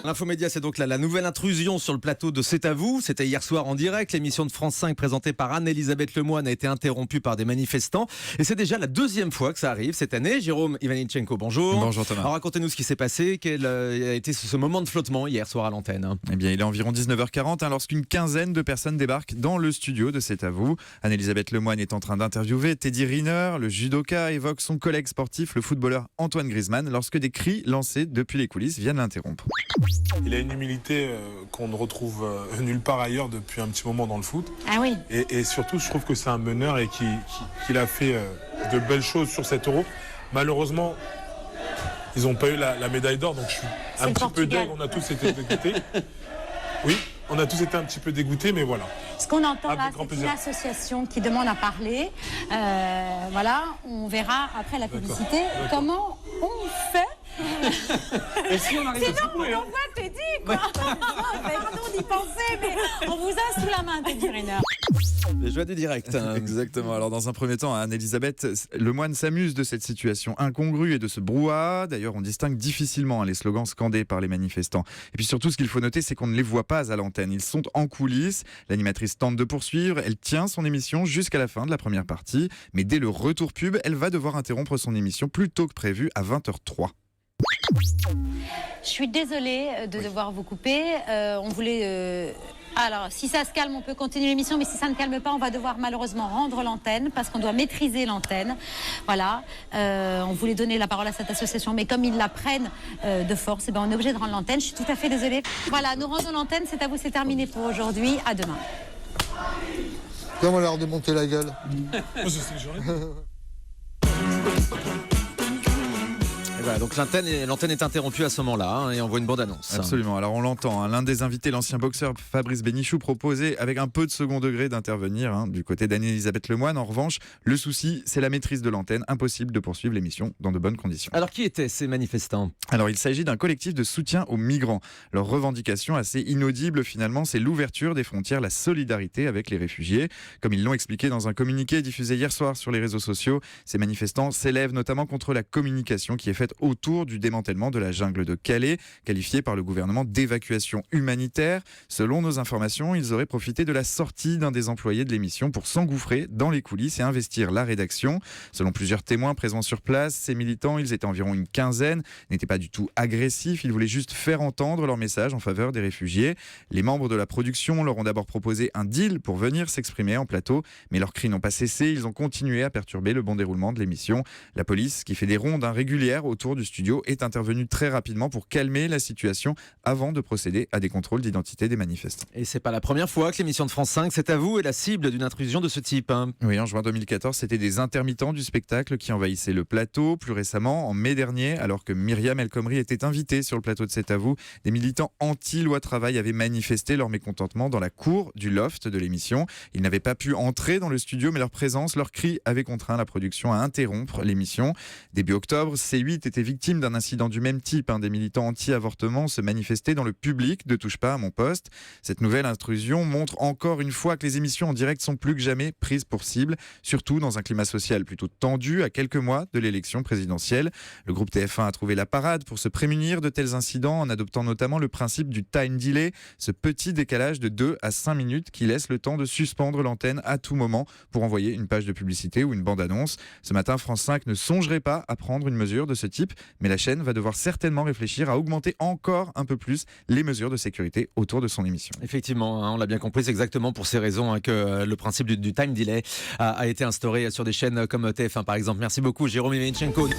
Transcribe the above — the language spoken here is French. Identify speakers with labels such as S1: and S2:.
S1: L'infomédia, c'est donc la nouvelle intrusion sur le plateau de C'est à vous. C'était hier soir en direct. L'émission de France 5 présentée par Anne-Elisabeth Lemoine a été interrompue par des manifestants. Et c'est déjà la deuxième fois que ça arrive cette année. Jérôme Ivanichenko, bonjour.
S2: Bonjour Thomas.
S1: Alors racontez-nous ce qui s'est passé. Quel a été ce moment de flottement hier soir à l'antenne?
S2: Eh bien, il est environ 19h40 lorsqu'une quinzaine de personnes débarquent dans le studio de C'est à vous. Anne-Elisabeth Lemoine est en train d'interviewer Teddy Riner. Le judoka évoque son collègue sportif, le footballeur Antoine Griezmann, lorsque des cris lancés depuis les coulisses viennent l'interrompre.
S3: Il a une humilité qu'on ne retrouve nulle part ailleurs depuis un petit moment dans le foot.
S4: Ah oui.
S3: Et surtout, je trouve que c'est un meneur et qu'il a fait de belles choses sur cet Euro. Malheureusement, ils n'ont pas eu la médaille d'or, donc je suis un petit peu dégoûté. On a tous été dégoûtés. Oui, on a tous été un petit peu dégoûtés, mais voilà.
S4: Ce qu'on entend là,
S3: grand
S4: c'est
S3: plaisir.
S4: une association qui demande à parler. Voilà, on verra après la publicité comment on fait.
S1: Et si on arrive
S4: Sinon, on envoie Teddy, quoi. Pardon d'y penser, mais on vous a sous la main, Teddy Riner.
S1: Les joies du direct.
S2: Exactement. Alors, dans un premier temps, Anne-Elisabeth Lemoine s'amuse de cette situation incongrue et de ce brouhaha. D'ailleurs, on distingue difficilement les slogans scandés par les manifestants. Et puis surtout, ce qu'il faut noter, c'est qu'on ne les voit pas à l'antenne. Ils sont en coulisses. L'animatrice tente de poursuivre. Elle tient son émission jusqu'à la fin de la première partie. Mais dès le retour pub, elle va devoir interrompre son émission plus tôt que prévu à 20h03.
S4: Je suis désolée de devoir vous couper. On voulait... Alors, si ça se calme, on peut continuer l'émission, mais si ça ne calme pas, on va devoir malheureusement rendre l'antenne, parce qu'on doit maîtriser l'antenne. Voilà. On voulait donner la parole à cette association, mais comme ils la prennent de force, eh ben, on est obligé de rendre l'antenne. Je suis tout à fait désolée. Voilà, nous rendons l'antenne. C'est à vous, c'est terminé pour aujourd'hui. À demain.
S5: Comment leur démonter la gueule?
S1: Voilà, donc l'antenne est interrompue à ce moment-là et on voit une bande-annonce.
S2: Absolument, alors on l'entend. L'un des invités, l'ancien boxeur Fabrice Bénichou, proposait avec un peu de second degré d'intervenir du côté d'Anne-Elisabeth Lemoine. En revanche, le souci, c'est la maîtrise de l'antenne. Impossible de poursuivre l'émission dans de bonnes conditions.
S1: Alors qui étaient ces manifestants?
S2: Alors il s'agit d'un collectif de soutien aux migrants. Leur revendication assez inaudible finalement, c'est l'ouverture des frontières, la solidarité avec les réfugiés. Comme ils l'ont expliqué dans un communiqué diffusé hier soir sur les réseaux sociaux, ces manifestants s'élèvent notamment contre la communication qui est faite autour du démantèlement de la jungle de Calais, qualifiée par le gouvernement d'évacuation humanitaire. Selon nos informations, ils auraient profité de la sortie d'un des employés de l'émission pour s'engouffrer dans les coulisses et investir la rédaction. Selon plusieurs témoins présents sur place, ces militants, ils étaient environ une quinzaine, n'étaient pas du tout agressifs, ils voulaient juste faire entendre leur message en faveur des réfugiés. Les membres de la production leur ont d'abord proposé un deal pour venir s'exprimer en plateau, mais leurs cris n'ont pas cessé, ils ont continué à perturber le bon déroulement de l'émission. La police, qui fait des rondes régulières autour du studio, est intervenue très rapidement pour calmer la situation avant de procéder à des contrôles d'identité des manifestants.
S1: Et c'est pas la première fois que l'émission de France 5, C'est à vous, est la cible d'une intrusion de ce type.
S2: Oui, en juin 2014, c'était des intermittents du spectacle qui envahissaient le plateau. Plus récemment, en mai dernier, alors que Myriam El Khomri était invitée sur le plateau de C'est à vous, des militants anti-loi travail avaient manifesté leur mécontentement dans la cour du loft de l'émission. Ils n'avaient pas pu entrer dans le studio, mais leur présence, leurs cris avaient contraint la production à interrompre l'émission. Début octobre, C8 était victime d'un incident du même type. Des militants anti-avortement se manifestaient dans le public de Touche pas à mon poste. Cette nouvelle intrusion montre encore une fois que les émissions en direct sont plus que jamais prises pour cible, surtout dans un climat social plutôt tendu à quelques mois de l'élection présidentielle. Le groupe TF1 a trouvé la parade pour se prémunir de tels incidents en adoptant notamment le principe du time delay, ce petit décalage de 2 à 5 minutes qui laisse le temps de suspendre l'antenne à tout moment pour envoyer une page de publicité ou une bande-annonce. Ce matin, France 5 ne songerait pas à prendre une mesure de ce type, mais la chaîne va devoir certainement réfléchir à augmenter encore un peu plus les mesures de sécurité autour de son émission.
S1: Effectivement, on l'a bien compris, c'est exactement pour ces raisons que le principe du time delay a été instauré sur des chaînes comme TF1 par exemple. Merci beaucoup Jérôme Ivanichenko.